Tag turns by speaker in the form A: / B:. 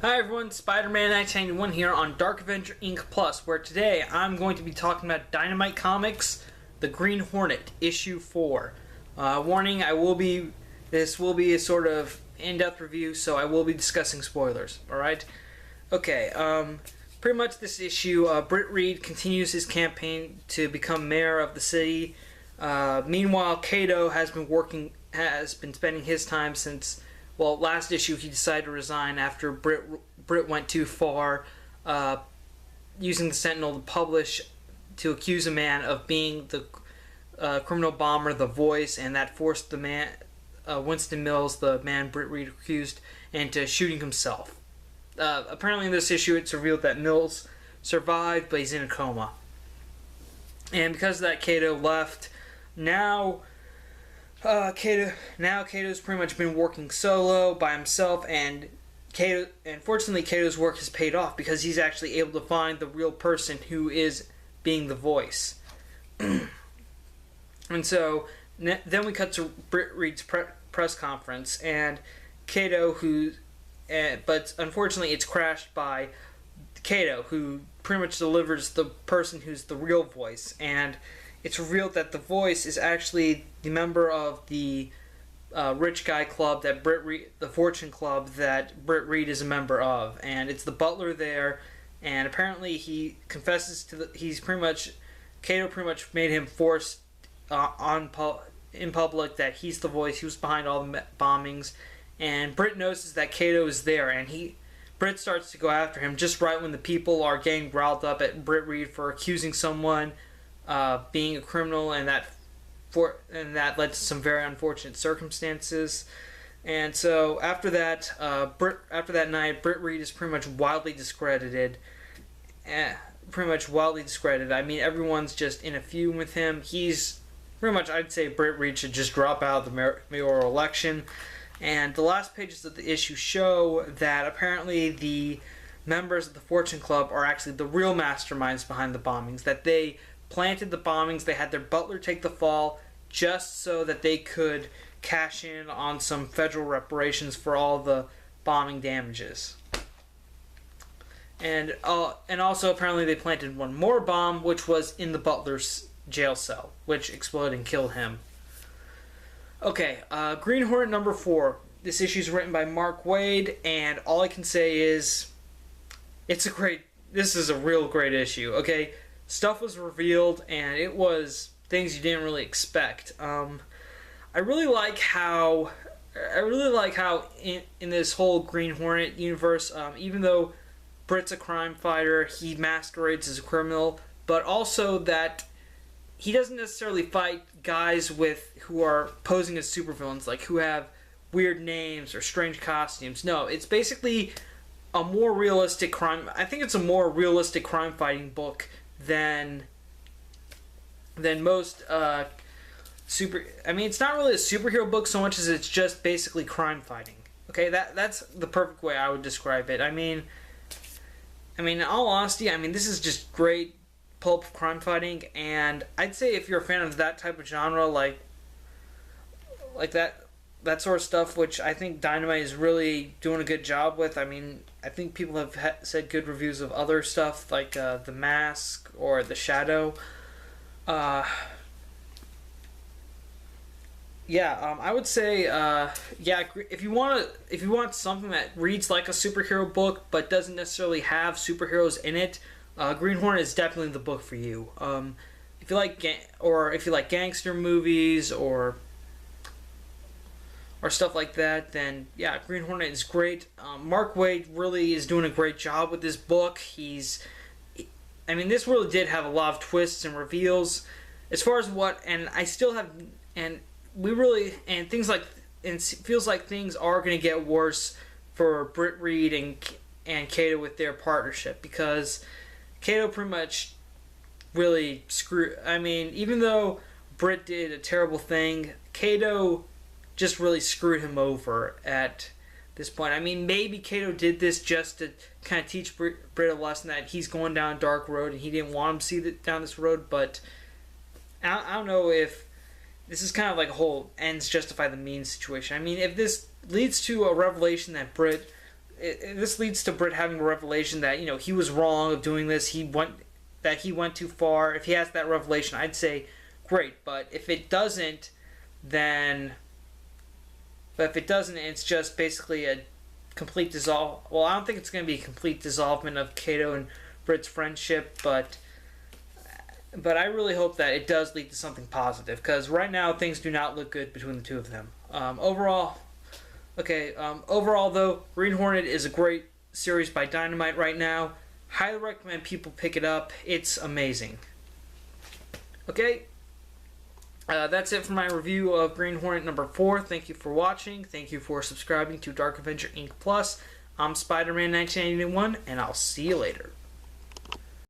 A: Hi everyone, Spider-Man 1991 here on DarkAvengerINCPlus, where today I'm going to be talking about Dynamite Comics, The Green Hornet, Issue 4. Warning, this will be a sort of in-depth review, so I will be discussing spoilers, alright? Okay, pretty much this issue, Britt Reed continues his campaign to become mayor of the city. Meanwhile, Kato has been spending his time since... Well, last issue he decided to resign after Britt went too far, using the Sentinel to accuse a man of being the criminal bomber, the Voice, and that forced the man, Winston Mills, the man Britt Reed accused, into shooting himself. Apparently in this issue it's revealed that Mills survived, but he's in a coma. And because of that, Kato left. Kato's pretty much been working solo by himself, and fortunately Kato's work has paid off because he's actually able to find the real person who is being the Voice. And so then we cut to Britt Reed's press conference, and Kato, but unfortunately it's crashed by Kato, who pretty much delivers the person who's the real Voice, and it's revealed that the Voice is actually the member of the rich guy club that the Fortune Club that Britt Reed is a member of, and it's the butler there. And apparently he confesses to Kato pretty much made him force in public that he's the Voice. He was behind all the bombings, and Britt notices that Kato is there, and Britt starts to go after him just right when the people are getting riled up at Britt Reed for accusing someone being a criminal, and that led to some very unfortunate circumstances. And so after that night, Britt Reed is pretty much wildly discredited. I mean, everyone's just in a feud with him. He's pretty much, I'd say Britt Reed should just drop out of the mayoral election. And the last pages of the issue show that apparently the members of the Fortune Club are actually the real masterminds behind the bombings, that they planted the bombings. They had their butler take the fall just so that they could cash in on some federal reparations for all the bombing damages. And also apparently they planted one more bomb, which was in the butler's jail cell, which exploded and killed him. Okay, Green Hornet number 4. This issue is written by Mark Waid, and all I can say is this is a real great issue. Okay, stuff was revealed, and it was things you didn't really expect. I really like how in this whole Green Hornet universe, even though Britt's a crime fighter, he masquerades as a criminal, but also that he doesn't necessarily fight guys who are posing as supervillains, like who have weird names or strange costumes. No, it's basically a more realistic crime. I think it's a more realistic crime fighting book than most I mean, it's not really a superhero book so much as it's just basically crime fighting. Okay, that's the perfect way I would describe it. I mean, in all honesty, this is just great pulp crime fighting, and I'd say if you're a fan of that type of genre, like that sort of stuff, which I think Dynamite is really doing a good job with. I mean, I think people have said good reviews of other stuff like The Mask or The Shadow. I would say, if you want something that reads like a superhero book but doesn't necessarily have superheroes in it, Green Hornet is definitely the book for you. If you like gangster movies or stuff like that, then yeah, Green Hornet is great. Mark Waid really is doing a great job with this book. This really did have a lot of twists and reveals as far as it feels like things are going to get worse for Britt Reed and Kato with their partnership, because Kato pretty much really even though Britt did a terrible thing, Kato just really screwed him over at this point. Maybe Kato did this just to kind of teach Britt a lesson that he's going down a dark road and he didn't want him to see down this road, but I don't know if this is kind of like a whole ends justify the means situation. If this leads to a revelation that Britt this leads to Britt having a revelation that he was wrong of doing this. He went too far. If he has that revelation, I'd say great. But if it doesn't, it's just basically a complete dissolve. Well, I don't think it's going to be a complete dissolvement of Kato and Britt's friendship, but I really hope that it does lead to something positive, because right now things do not look good between the two of them. Overall though, Green Hornet is a great series by Dynamite right now. Highly recommend people pick it up. It's amazing. Okay, that's it for my review of Green Hornet number 4. Thank you for watching. Thank you for subscribing to Dark Avenger Inc. Plus. I'm Spider-Man 1981, and I'll see you later.